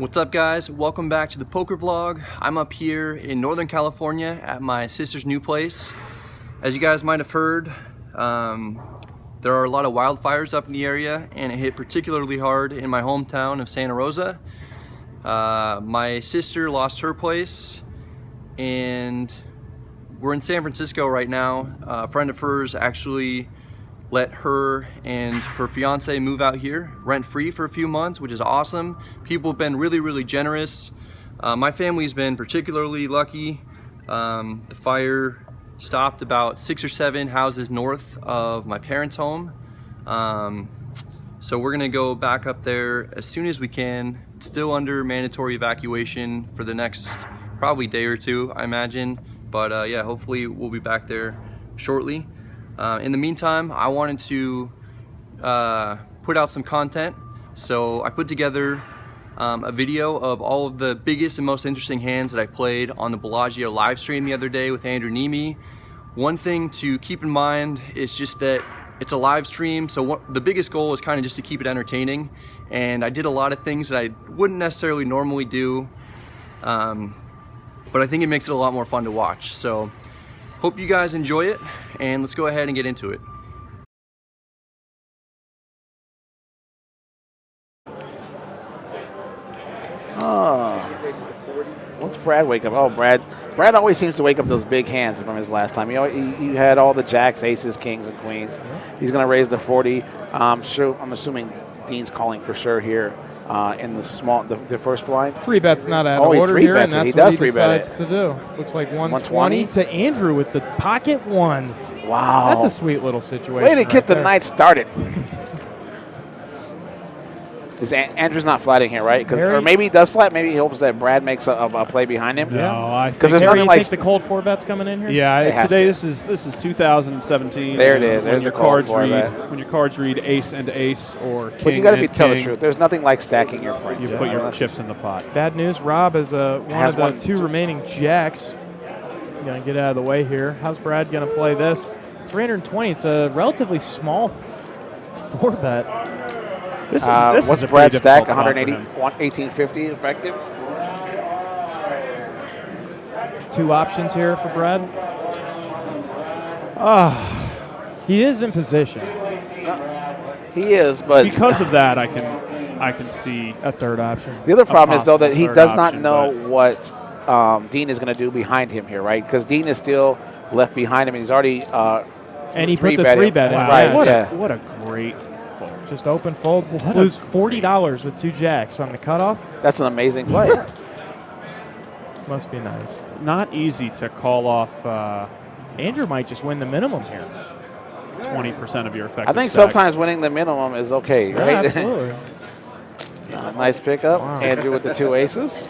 What's up, guys? Welcome back to the poker vlog. I'm up here in Northern California at my sister's new place. As you guys might have heard, there are a lot of wildfires up in the area, and it hit particularly hard in my hometown of Santa Rosa. My sister lost her place, and we're in San Francisco right now. A friend of hers actually let her and her fiance move out here rent-free for a few months, which is awesome. People have been really generous. My family's been particularly lucky. The fire stopped about 6 or 7 houses north of my parents' home. So we're gonna go back up there as soon as we can. It's still under mandatory evacuation for the next probably day or two, I imagine. But yeah, hopefully we'll be back there shortly. In the meantime, I wanted to put out some content, so I put together a video of all of the biggest and most interesting hands that I played on the Bellagio live stream the other day with Andrew Nemi. One thing to keep in mind is just that it's a live stream, so the biggest goal is kind of just to keep it entertaining, and I did a lot of things that I wouldn't necessarily normally do, but I think it makes it a lot more fun to watch. So hope you guys enjoy it, and let's go ahead and get into it. Oh, what's Brad wake up? Oh, Brad always seems to wake up those big hands from his last time. He had all the jacks, aces, kings, and queens. He's going to raise the 40. I'm assuming Dean's calling for sure here. In the first blind. Free bet's not out of order here, and that's what he decides to do. Looks like 120 to Andrew with the pocket ones. Wow. That's a sweet little situation. Way to get the night started. Andrew's not flatting here, right? Or maybe he does flat. Maybe he hopes that Brad makes a play behind him. No, because there's nothing like the cold 4 bets coming in here. Yeah, today this is 2017. There it is. When your cards read ace and ace or king. But you got to tell the truth. There's nothing like stacking your friends. You put your chips in the pot. Bad news. Rob is one of the 2 remaining jacks. Gonna get out of the way here. How's Brad gonna play this? 320. It's a relatively small 4 bet. This what's is a Brad's stack? 180, 180, 1850 effective. 2 options here for Brad. He is in position. He is, but because of that, I can see a 3rd option. The other problem is though that he does not know what Dean is going to do behind him here, right? Because Dean is still left behind him, and he's already and he put the 3 bet in. Right. What a great fold. Just open fold. Lose $40 with 2 jacks on the cutoff. That's an amazing play. Must be nice. Not easy to call off. Andrew might just win the minimum here. 20% of your effective I think stack. sometimes winning the minimum is okay, right? Yeah, absolutely. Nice pickup. Wow. Andrew with the 2 aces.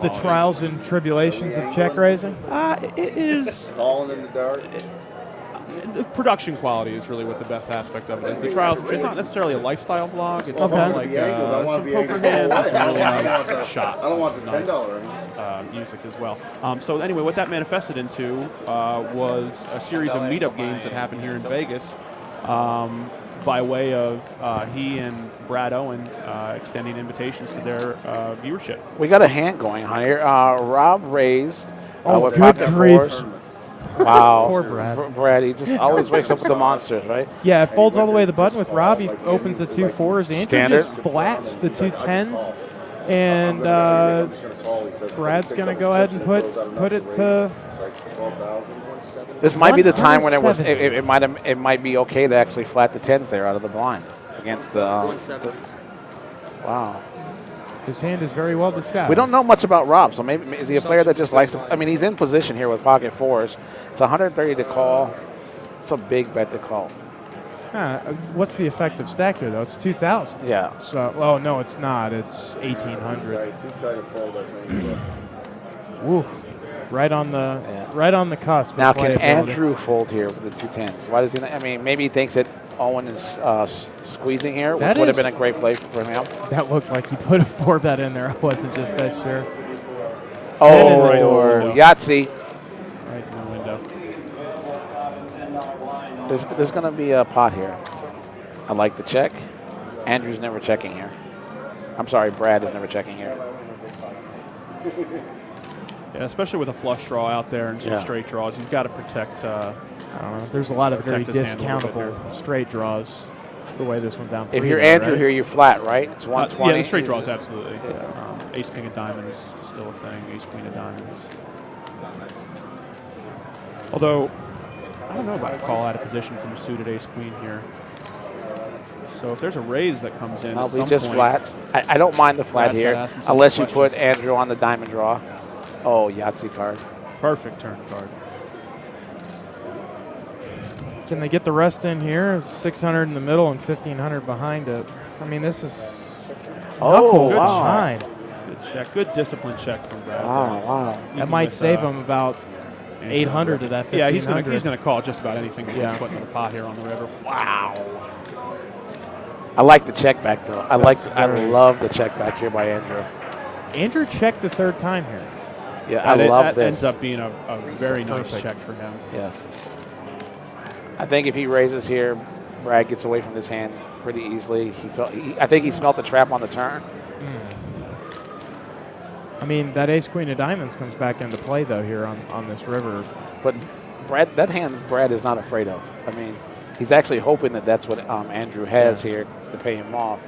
The trials and tribulations of check raising? It is. Falling in the dark. The production quality is really what the best aspect of it is. The trials, it's not necessarily a lifestyle vlog. It's more like some poker hands and some really nice shots. I don't want the nice, $10. Music as well. So anyway, what that manifested into was a series of meetup games that happened here in Vegas by way of he and Brad Owen extending invitations to their viewership. We got a hand going on here. Rob raised with good pocket grief. 4s. Wow. Poor Brad. Brad, he just always wakes up with the monsters, right? Yeah, it folds all the way to the button with Rob. He opens the 2 4s. Andrew Standard. just flats the 2 10s. And Brad's going to go ahead and put it to... This might be the time when it might be okay to actually flat the 10s there out of the blind against the wow. His hand is very well disguised. We don't know much about Rob, so maybe is he a player that just likes to, I mean, he's in position here with pocket 4s. It's 130 to call. It's a big bet to call. What's the effective stack here, though? It's 2,000. Yeah. So, oh, no, it's not. It's 1,800. Woo. Right on the cusp. Now, can Andrew fold here with the 2 10s? Why does he not? I mean, maybe he thinks that Owen is squeezing here, which would have been a great play for him. That looked like he put a 4 bet in there. I wasn't just that sure. Oh, Yahtzee. Right in the window. There's going to be a pot here. I like the check. Andrew's never checking here. I'm sorry, Brad is never checking here. Yeah, especially with a flush draw out there and some straight draws, you've got to protect. I don't know. There's a lot of very Protect his hand a little bit discountable straight draws. The way this went down. If for you're you, Andrew right? here, you're flat, right? It's 120. Yeah, the straight draws, absolutely. Ace, king of diamonds, still a thing. Ace, queen of diamonds. Although, I don't know about a call out of position from a suited ace, queen here. So if there's a raise that comes in, I'll at be some just point, flats. I don't mind the flat Brad's here, gotta ask himself unless some you put questions. Andrew on the diamond draw. Oh, Yahtzee card. Perfect turn card. Can they get the rest in here? 600 in the middle and 1,500 behind it. I mean, this is knuckle wow. behind. Good check. Good discipline check from Brad. Wow. That might save him about 800 to that 1,500. Yeah, he's gonna call just about anything that he's putting in the pot here on the river. Wow. I like the check back though. I love the check back here by Andrew. Andrew checked the third time here. Yeah, I love that this. ends up being a very nice check for him. Yes. I think if he raises here, Brad gets away from this hand pretty easily. I think he smelt the trap on the turn. I mean, that ace queen of diamonds comes back into play though here on this river. But that hand Brad is not afraid of. I mean, he's actually hoping that that's what Andrew has here to pay him off.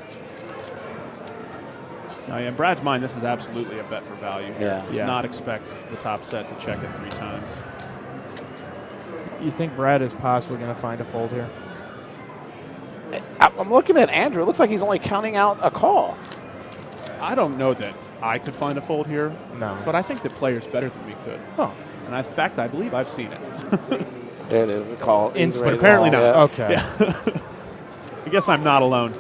In Brad's mind, this is absolutely a bet for value here. Yeah. Does not expect the top set to check it 3 times. You think Brad is possibly going to find a fold here? I'm looking at Andrew. It looks like he's only counting out a call. I don't know that I could find a fold here. No. But I think the players better than we could. Oh. And in fact, I believe I've seen it. There it is. The call. Instant. Apparently call, not. Okay. Yeah. I guess I'm not alone.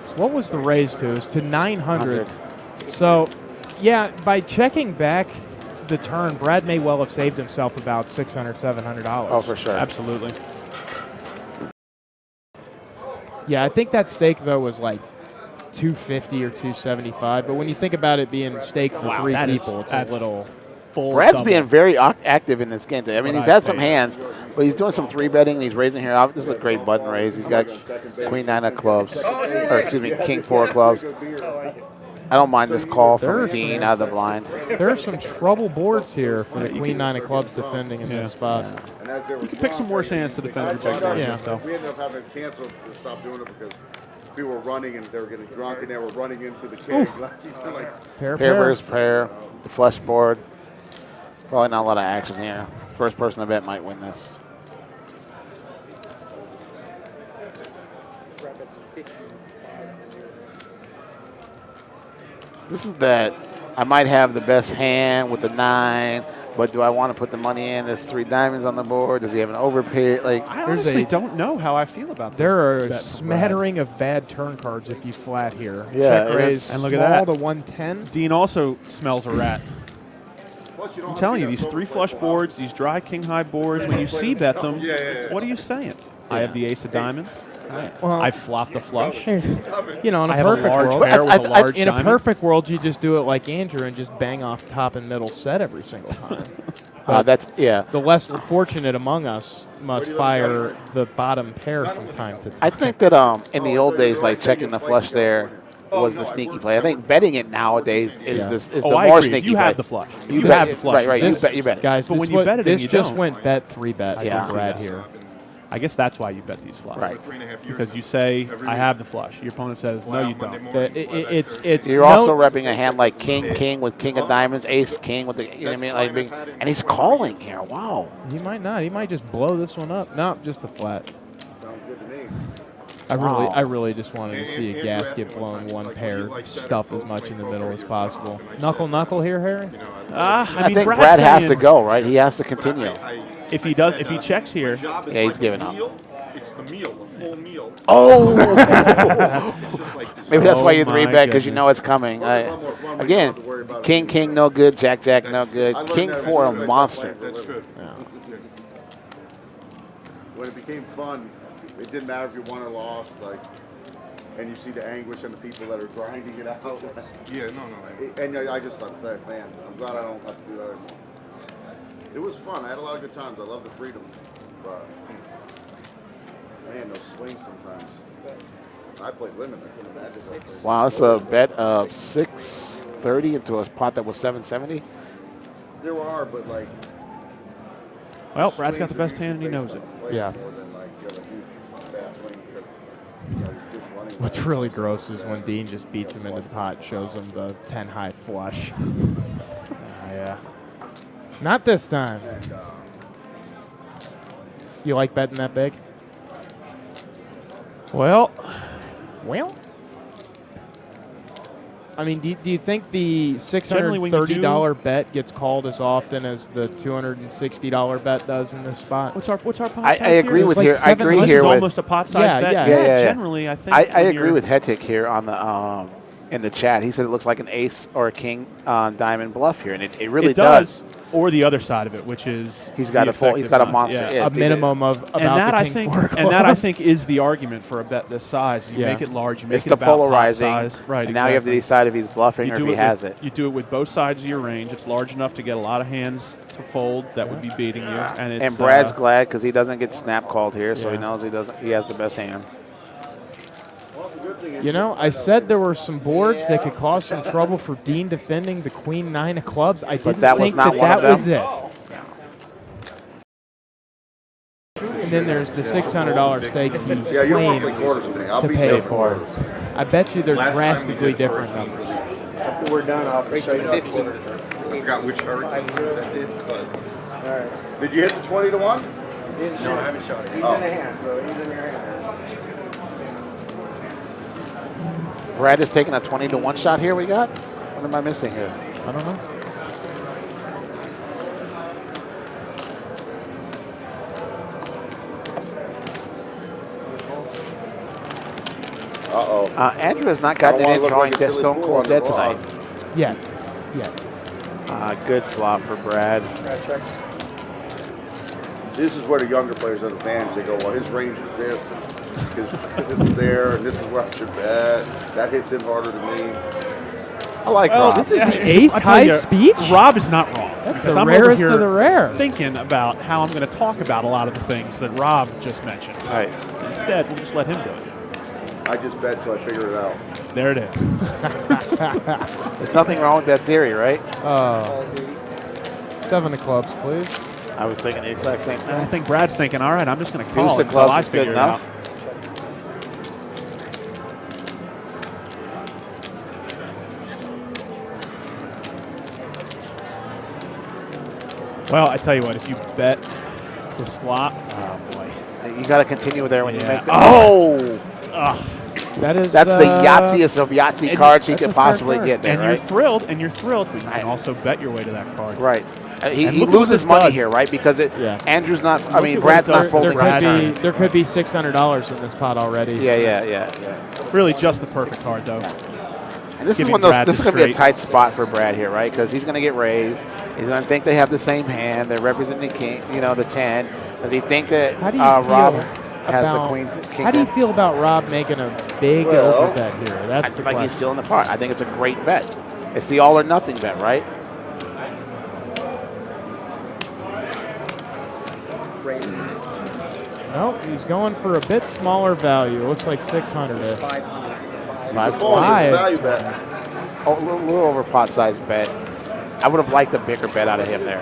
So what was the raise to? It was to 900. So, yeah, by checking back the turn, Brad may well have saved himself about $600, $700. Oh, for sure. Absolutely. Yeah, I think that stake though was like 250 or 275. But when you think about it being stake for 3 people, it's a little. Brad's being very active in this game today. I mean, he's had some hands, but he's doing some 3-betting, and he's raising here. This is a great button raise. He's got queen 9 of clubs, or excuse me, king 4 of clubs. I don't mind this call from Dean out of the blind. There are some trouble boards here for the queen 9 of clubs defending in this spot. You can pick some worse hands to defend your check board. Yeah. We ended up having to cancel to stop doing it because people were running and they were getting drunk and they were running into the keg. Pair versus pair, the flush board. Probably not a lot of action here. First person to bet might win this. This is that I might have the best hand with the 9, but do I want to put the money in? There's 3 diamonds on the board. Does he have an overpay? Like, I honestly don't know how I feel about this. There are a smattering of bad turn cards if you flat here. Yeah, check raise and look at that. small to 110. Dean also smells a rat. I'm telling you, these 3 flush boards, these dry king high boards, when you see bet them, what are you saying? I have the ace of diamonds. Well, I flopped the flush. You know, in I a have a perfect large world, pair with a large in a diamond. perfect world, you just do it like Andrew and just bang off top and middle set every single time. The less fortunate among us must fire the bottom pair from time to time. I think that in the old days, like checking the flush there was the sneaky play. I think betting it nowadays is the I more agree. sneaky You play. have the flush. You bet- have the flush. Right. This- You bet. Guys, But this when you wa- bet it and this you just don't. went bet 3-bet Yeah. from Brad here. I guess that's why you bet these flush. Right. Because you say, I have the flush. Your opponent says, no, you don't. It's You're also repping a hand like king with king of diamonds, ace king with the, you know what I mean? Like big, and he's calling here. Wow. He might not. He might just blow this one up. No, just the flat. I really just wanted to see a gasket blowing one pair, stuff as much in the middle as possible. Knuckle here, Harry? I think Brad has to go, right? He has to continue. If he checks here, Yeah, he's giving up. It's the meal, the full meal. Oh! Maybe that's why you Oh 3-bet, because you my know it's coming. Again, king, no good. Jack, no good. King 4, a monster. That's true. When it became fun, it didn't matter if you won or lost, like, and you see the anguish and the people that are grinding it out. And I just thought, man, I'm glad I don't have to do that anymore. It was fun. I had a lot of good times. I love the freedom. But, man, those swings sometimes. I played women. I couldn't imagine what I played. Wow, it's a bet of 630 into a pot that was 770. There are, but like. Well, Brad's got the best hand and he knows it. Yeah. More than like you have a huge fast swing because, you know, you're just running. What's really gross is when Dean just beats him into the pot, and shows him the 10 high flush. Yeah. Not this time. And, You like betting that big? Well, I mean, do you think the Generally when you $630 bet gets called as often as the $260 bet does in this spot? what's our pot I size here? agree It's with like here. I agree $700. here This is with. almost a pot size Yeah, bet. yeah. Yeah. Generally, I think. I when agree you're- with Hetik here on the in the chat. He said it looks like an ace or a king on diamond bluff here, and it really It does. Or the other side of it, which is He's got the a full. He's got a effective monster. odds. Yeah, A it's minimum of about And that the I king think, four and that I clubs. think is the argument for a bet this size. You Yeah. make it large, you make It's it the about pot polarizing, size. Right. and now you have to exactly. decide if he's bluffing You or do if he it has with, it. You do it with both sides of your range. It's large enough to get a lot of hands to fold that would be beating you. And it's, And Brad's glad because he doesn't get snap called here, so he Yeah. knows he has the best hand. You know, I said there were some boards that could cause some trouble for Dean defending the queen 9 of clubs. I didn't that was think not that one of that was them. it. And then there's the $600 stakes he Yeah, you're roughly claims quarters of me. I'll to beat pay you for. quarters. I bet you they're Last time we drastically did different hurricanes. numbers. After we're done, I'll show you 15. I forgot which hurricane that did, but All right. Did you hit the 20 to 1? no, I haven't shot it. He's Oh. in the hand, so he's in your hand. Brad is taking a 20 to 1 shot here. We got. What am I missing here? I don't know. Uh-oh. Andrew has not gotten I don't it in wanna drawing look like a dead silly stone fool cold on the dead tonight. log. Yeah. Good flop for Brad. This is where the younger players have advantage. They go, well, his range is this, this is there, and this is where I should bet. That hits him harder than me. I like Oh, Rob. this is Yeah, the ace I'll tell high you, speech? Rob is not wrong. That's because the I'm over rarest here of the rare. thinking about how I'm going to talk about a lot of the things that Rob just mentioned. Right. Instead, we'll just let him do it. I just bet till I figure it out. There it is. There's nothing wrong with that theory, right? 7 of clubs, please. I was thinking the exact same And I thing. think Brad's thinking, all right, I'm just going to Deuce call of it until clubs I is good figure it enough. out. Well, I tell you what, if you bet this flop, oh boy. You got to continue there when you Yeah. make the. Oh! That is. That's the Yahtzeest of Yahtzee cards he that's could a fair possibly card. get there, And right? you're thrilled, but you Right. can also bet your way to that card. Right. He And look at what loses this money does. here, right? Because Yeah. Andrew's not. I Look mean, at what Brad's it not does. folding that turn. There could be $600 in this pot already. Yeah. Really just the perfect card, though. And this is Giving one of those. Brad This the is going to be a straight. tight spot for Brad here, right? Because he's going to get raised. He's going to think they have the same hand. They're representing the king, the 10. Does he think that How do you Rob feel has the about? queen? King How do you 10? feel about Rob making a big Well, overbet here? That's the Like question. he's still in the pot. I think it's a great bet. It's the all or nothing bet, right? Nope, he's going for a bit smaller value. Looks like 600-ish. Oh, Five. it's a value bet. Oh, a little over pot size bet. I would have liked a bigger bet out of him there.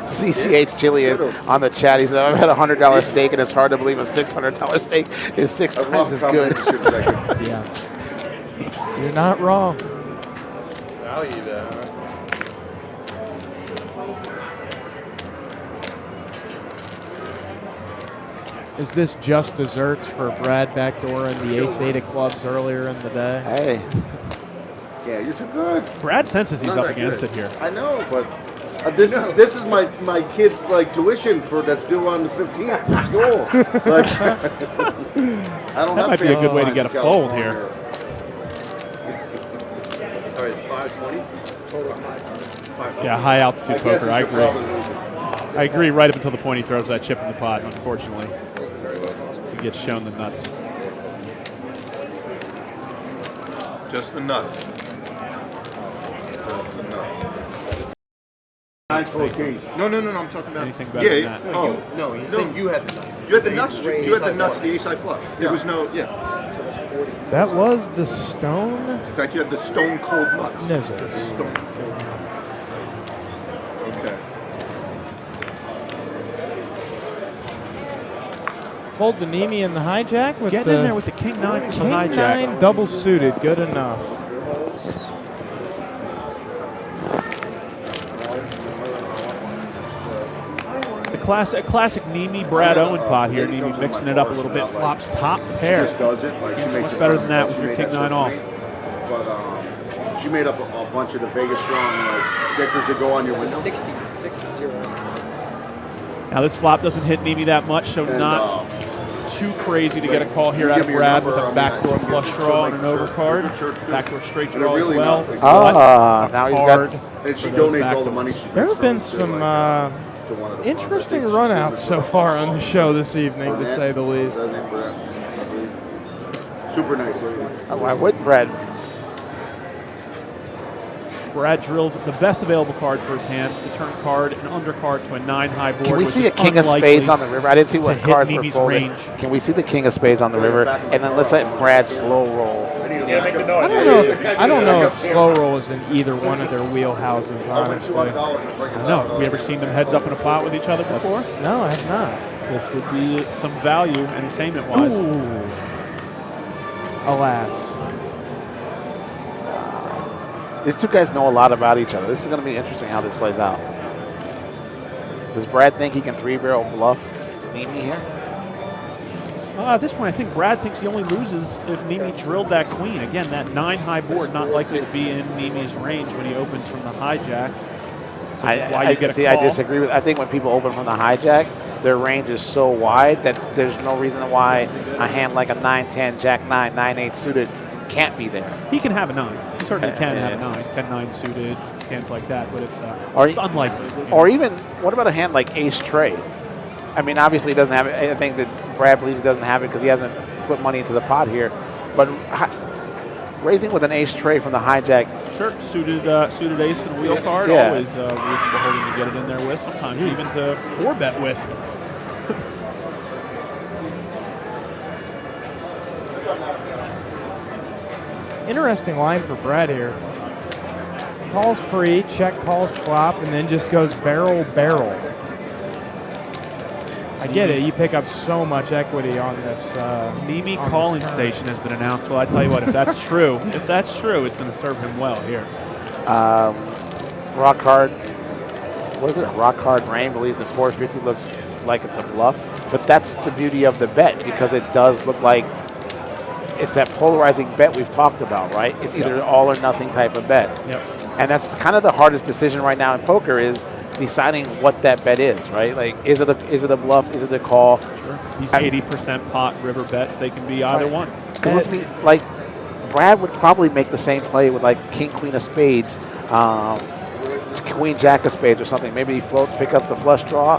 CCH Chillian on the chat. He said, I've had a $100 stake, and it's hard to believe a $600 stake is 6 I times love as coming good. into shit second. Yeah. You're not wrong. Value that. Is this just desserts for Brad backdooring the ace-8 of clubs earlier in the day? Hey, Yeah, you're too good. Brad senses he's Not up that against good. it here. I know, but this is my kid's like tuition for that's due on the 15th for school. Like, I don't That have might be a good family way to in get a fold California. here. All right, it's 520. Yeah, high altitude I guess poker. I it's your agree. brother losing. I agree right up until the point he throws that chip in the pot, unfortunately. He gets shown the nuts. Just the nuts. some nuts. Nine full of kings. No, I'm talking about Anything better than that? Oh, No, he's saying you had the nuts. you had the nuts. You had the nuts. The ace high flop. There was no. Yeah. That was the stone In fact, you had the stone cold nuts. nizzles. Stone cold. Okay. Fold the Nemi in the hijack with Getting in there with the king nine from the king hijack. nine double suited. Good enough. Classic Nemi Brad Owen pot here. Nemi mixing it up a little bit. Flops top pair. Just does it. Like, she makes Much it better fun. than that She with your made king that nine so off. clean. But she made up a bunch of the Vegas strong like stickers that go on your window. 60. Now this flop doesn't hit Nemi that much, so And, not too crazy to get a call here you out of give me your Brad number, with I a mean, backdoor I can flush get draw and like an church, overcard. church, too. Backdoor straight And draw as really well. not, like, Now he's Hard. got. And she for those donates all the backdoors. money she There gets have been from it to, some like, to one of the interesting funds. runouts so far on the show this evening, to Burnett, say the least. her name Burnett, I believe. Super nice lady. Why wouldn't Brad? Brad drills the best available card for his hand. The turn card, an undercard to a 9 high board. Can we which see is a king of unlikely spades on the river? I didn't see to what hit cards were Nemi's folded. range. Can we see the king of spades on the river? And then let's let Brad slow roll. I don't know if slow roll is in either one of their wheelhouses, honestly. No, we ever seen them heads up in a pot with each other before? No, I have not. This would be some value entertainment-wise. Alas. These two guys know a lot about each other. This is going to be interesting how this plays out. Does Brad think he can 3-barrel bluff Nemi here? At this point, I think Brad thinks he only loses if Nemi drilled that queen. Again, that 9 high board not likely to be in Nemi's range when he opens from the hijack. So that's why you get a see, call. I disagree with. I think when people open from the hijack, their range is so wide that there's no reason why a hand like a 9-10, Jack 9, 9-8 suited can't be there. He can have a 9. He certainly can have a 9. 10-9 suited, hands like that, but it's unlikely. Or even, what about a hand like ace trade? I mean, obviously he doesn't have it. I think that Brad believes he doesn't have it because he hasn't put money into the pot here. But raising with an ace trade from the hijack. Sure, suited ace and wheel card, Yeah. always reasonable holding to get it in there with, sometimes even to 4-bet with. Interesting line for Brad here. Calls pre, check calls flop, and then just goes barrel. I get it. You pick up so much equity on this. Nemi on calling this turn. station has been announced. Well, I tell you what, if that's true, it's going to serve him well here. Rock hard. What is it? Rock hard rain believes that 450 looks like it's a bluff, but that's the beauty of the bet because it does look like it's that polarizing bet we've talked about, right? It's either all or nothing type of bet. Yep. And that's kind of the hardest decision right now in poker is deciding what that bet is, right? Like, is it a bluff? Is it a call? Sure. These 80% pot river bets, they can be either one. Because let's be like, Brad would probably make the same play with like King Queen of Spades, Queen Jack of Spades or something. Maybe he floats, pick up the flush draw,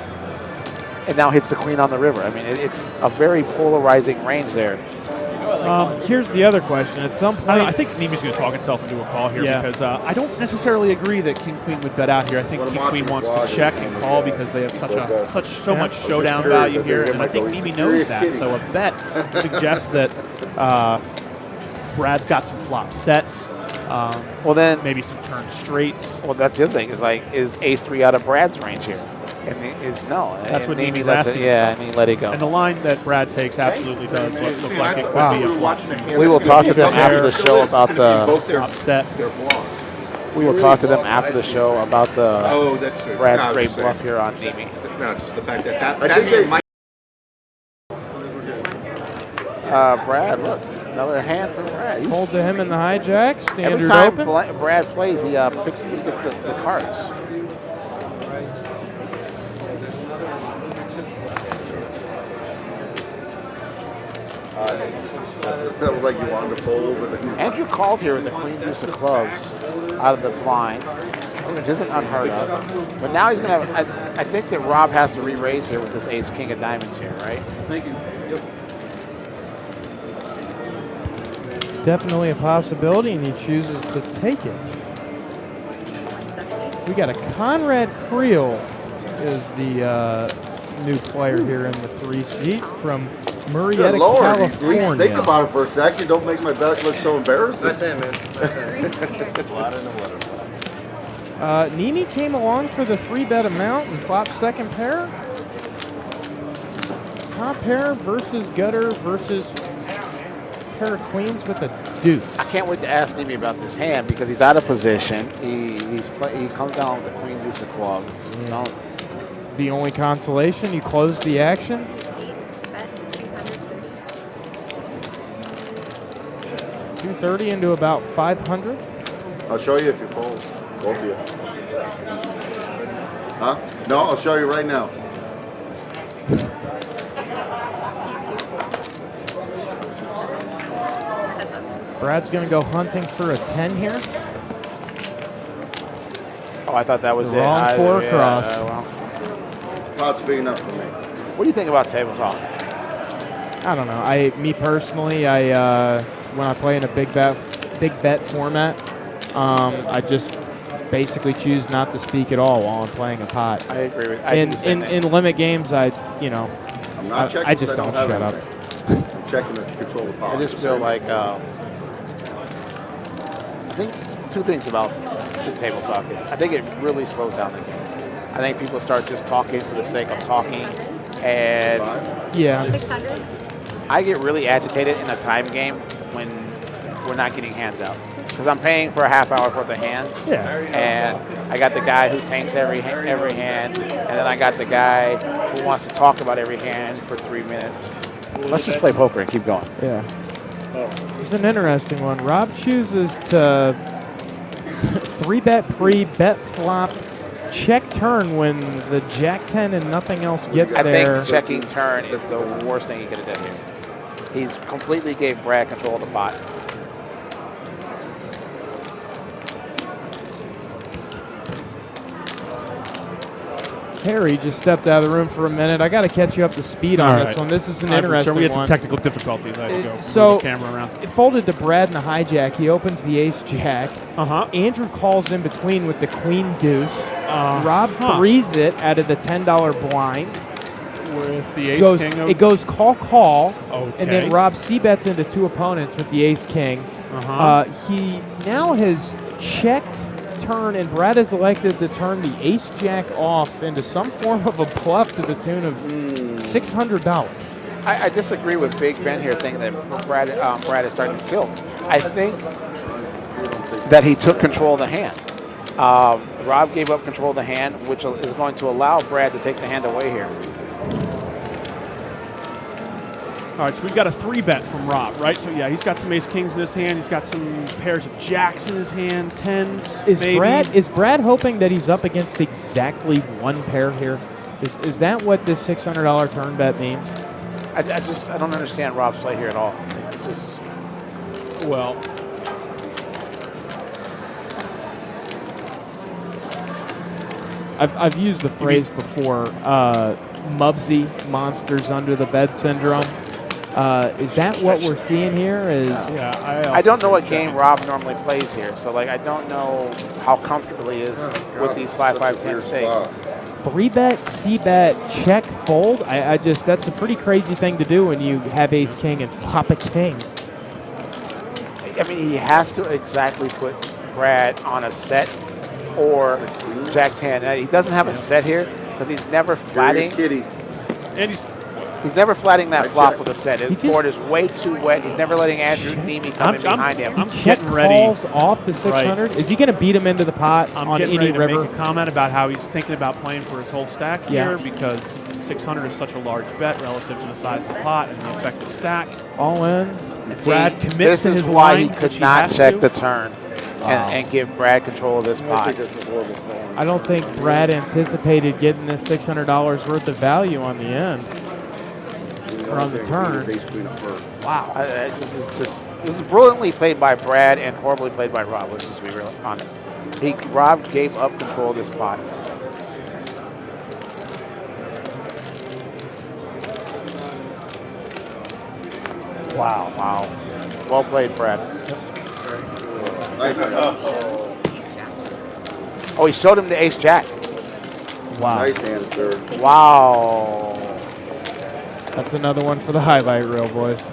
and now hits the queen on the river. I mean, it's a very polarizing range there. Here's the other question. At some point, I think Nemi's going to talk himself into a call here because I don't necessarily agree that King Queen would bet out here. I think King Queen wants to check and call because they have so much showdown value here, and I think Nemi knows that. So a bet suggests that Brad's got some flop sets. Well, then maybe some turn straights. Well, that's the other thing is ace 3 out of Brad's range here, and it's no. That's what Nemi Nemi's lets asking. and he let it go. And the line that Brad takes absolutely does look like it could be a flop. We will talk to them after the show about the flop set. We will talk to them after the show about the that's true. Brad's No, great just bluff saying. here on Nemi. No, just the fact that might. Brad, look, another hand from Brad. fold to him in the hijack. Every Standard time open. Brad plays, he gets the cards. That was like you wanted to fold. Andrew called here with the queen deuce of clubs out of the blind, which isn't unheard of. But now he's going to have, I think that Rob has to re-raise here with this ace king of diamonds here, right? Thank you. Yep. Definitely a possibility, and he chooses to take it. We got a Conrad Creel is the new player here in the 3 seat from Murrieta, Good Lord, California. at least think about it for a second. Don't make my bet look so embarrassing. Nice hand, man. Nimi came along for the 3-bet amount and flopped second pair. Top pair versus gutter versus pair of queens with a deuce. I can't wait to ask Nimi about this hand because he's out of position. He comes down with the queen deuce of clubs. Yeah. The only consolation, you close the action. 230 into about 500. I'll show you if you fold. Both of you. Huh? No, I'll show you right now. Brad's going to go hunting for a 10 here. Oh, I thought that was Wrong it. four across. Pot's big enough for me. What do you think about table talk? I don't know. Me personally, when I play in a big bet format, I just basically choose not to speak at all while I'm playing a pot. I agree with. In limit games, I just don't shut up. I'm checking to control the pot. I just feel like I think two things about the table talk is I think it really slows down the game. I think people start just talking for the sake of talking, and yeah, 600. I get really agitated in a time game when we're not getting hands out because I'm paying for a half hour worth of hands. Yeah. And I got the guy who tanks every hand, and then I got the guy who wants to talk about every hand for 3 minutes. Let's just play poker and keep going. Yeah. It's an interesting one. Rob chooses to 3-bet pre, bet flop, check turn when the Jack-10 and nothing else gets I there. think checking turn is the worst thing he could have done here. He's completely gave Brad control of the pot. Harry just stepped out of the room for a minute. I got to catch you up to speed on this one. This is an interesting Sure, we had some one. technical difficulties. I had to go move So the camera around. it folded to Brad in the hijack. He opens the ace-jack. Andrew calls in between with the queen-deuce. Rob threes it out of the $10 blind. With the ace-king It goes call, Okay. and then Rob c-bets into 2 opponents with the ace-king. He now has checked turn, and Brad has elected to turn the ace-jack off into some form of a bluff to the tune of $600. I disagree with Big Ben here, thinking that Brad is starting to tilt. I think that he took control of the hand. Rob gave up control of the hand, which is going to allow Brad to take the hand away here. All right, so we've got a 3-bet from Rob, right? So yeah, he's got some ace-kings in his hand. He's got some pairs of jacks in his hand, 10s, maybe. Is Brad hoping that he's up against exactly one pair here? Is that what this $600 turn bet means? I don't understand Rob's play here at all. Well, I've used the phrase before, Mubsy, monsters under the bed syndrome. Is that what we're seeing here? I don't know what game Rob normally plays here, so I don't know how comfortable he is with these 5-5-10 stakes. 3-bet, c-bet, check, fold. That's a pretty crazy thing to do when you have ace king and flop a king. I mean, he has to exactly put Brad on a set or Jack-10. He doesn't have a set here because he's never flatting. And He's never flatting that flop with a set. His board is way too wet. He's never letting Andrew Nemi come in behind him. I'm Check getting ready. calls off the 600. Right. Is he going to beat him into the pot I'm on getting any ready to river? make a comment about how he's thinking about playing for his whole stack here because 600 is such a large bet relative to the size of the pot and the effective stack. All in. And Brad commits to his This is why line, he could not check the turn and give Brad control of this pot. I don't think Brad anticipated getting this $600 worth of value on the end. Or on the turn. Wow. This is brilliantly played by Brad and horribly played by Rob, let's just be real honest. Rob gave up control of this pot. Wow. Well played, Brad. Oh, he showed him the ace jack. Wow. Nice hand, sir. Wow. That's another one for the highlight reel, boys.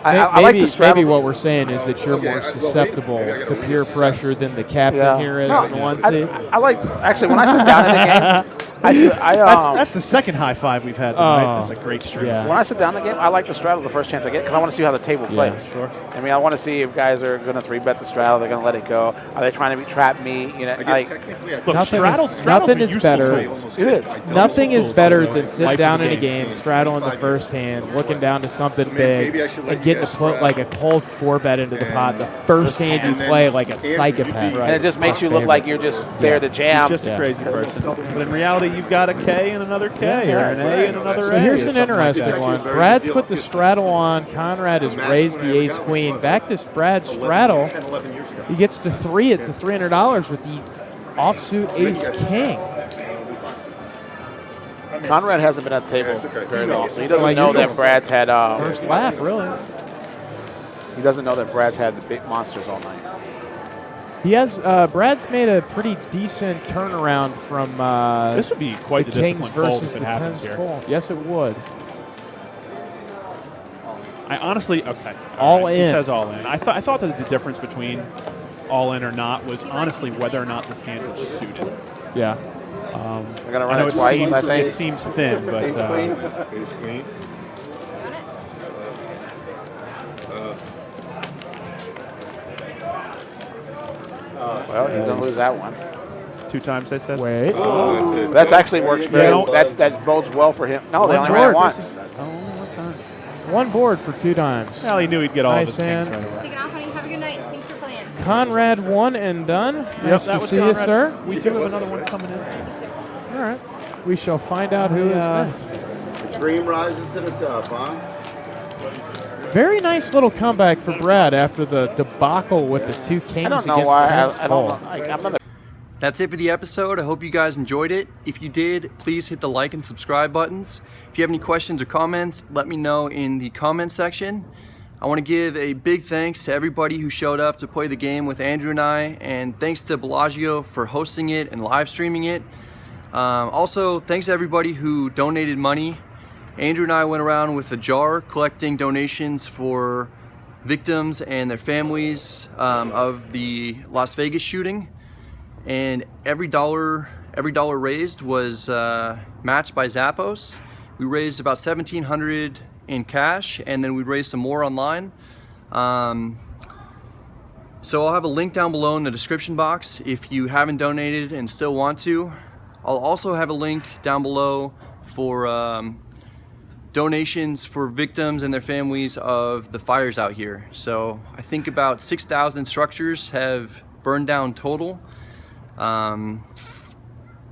I like the straddle. Maybe what we're saying is that you're more susceptible to peer pressure than the captain here is in the one seat. I like, actually, when I sit down in the game, That's the second high five we've had tonight. That's a great streak. Yeah. when I sit down in the game, I like to straddle the first chance I get because I want to see how the table plays. Sure. I mean, I want to see if guys are going to 3-bet the straddle, they're going to let it go. Are they trying to trap me? You know, I guess like, technically, I Look, Nothing straddle's is a useful better. tool. it is. Nothing is tools better for than life sitting of down the in a game. game, straddling the first hand, looking down to something big, maybe I should let and getting you to guys put straddle. like a cold 4-bet into the pot the first hand you and then play like a Andrew, psychopath. you'd be- And it just makes you look like you're just there to jam. He's just a crazy person. But in reality, you've got a K and another K, or an A and another A. So here's or an something like interesting that. one. Brad's put the straddle on. Conrad has raised the ace queen. Back to Brad's straddle. 10, 11 years ago. He gets the 3. It's the $300 with the offsuit ace king. Conrad hasn't been at the table Yeah, it's okay. very often. He doesn't Like, know usually that Brad's had. First lap, really. He doesn't know that Brad's had the big monsters all night. He has. Brad's made a pretty decent turnaround from This would be quite the the kings disciplined fold versus if the it happens 10s here. fold. Yes, it would. I honestly, okay. All right, He in. says all in. I thought that the difference between all in or not was honestly whether or not this hand was suited. Yeah. They're gonna I run know it twice, I think. it seems thin, but Ace queen. Ace queen. Well, he's gonna lose that one. 2 times they said. Wait. That's it. That's actually works very. Yeah. That bodes well for him. No, they One only ran it board. once. Oh, one time. One board for 2 times. Well, he knew he'd get all Nice of his kings hand. right away. Take it off, honey. Have a good night. Thanks for playing. Conrad one and done. Nice that to was see you, Conrad. sir. We do have another one coming in. All right. We shall find out who is next. The cream rises to the top, huh? Very nice little comeback for Brad after the debacle with the 2 kings I don't know against why. 10s I fold. don't know. I'm not. That's it for the episode. I hope you guys enjoyed it. If you did, please hit the like and subscribe buttons. If you have any questions or comments, let me know in the comment section. I want to give a big thanks to everybody who showed up to play the game with Andrew and I, and thanks to Bellagio for hosting it and live streaming it. Also, thanks to everybody who donated money. Andrew and I went around with a jar collecting donations for victims and their families of the Las Vegas shooting. And every dollar raised was matched by Zappos. We raised about $1,700 in cash, and then we raised some more online. So I'll have a link down below in the description box if you haven't donated and still want to. I'll also have a link down below for donations for victims and their families of the fires out here. So I think about 6,000 structures have burned down total. And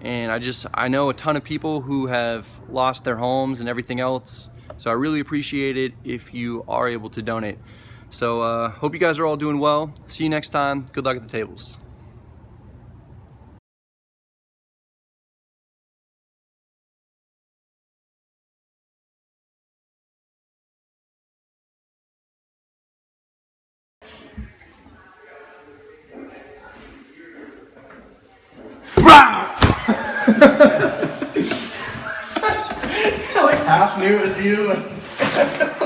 I know a ton of people who have lost their homes and everything else. So I really appreciate it if you are able to donate. So hope you guys are all doing well. See you next time. Good luck at the tables. Like half knew it was you.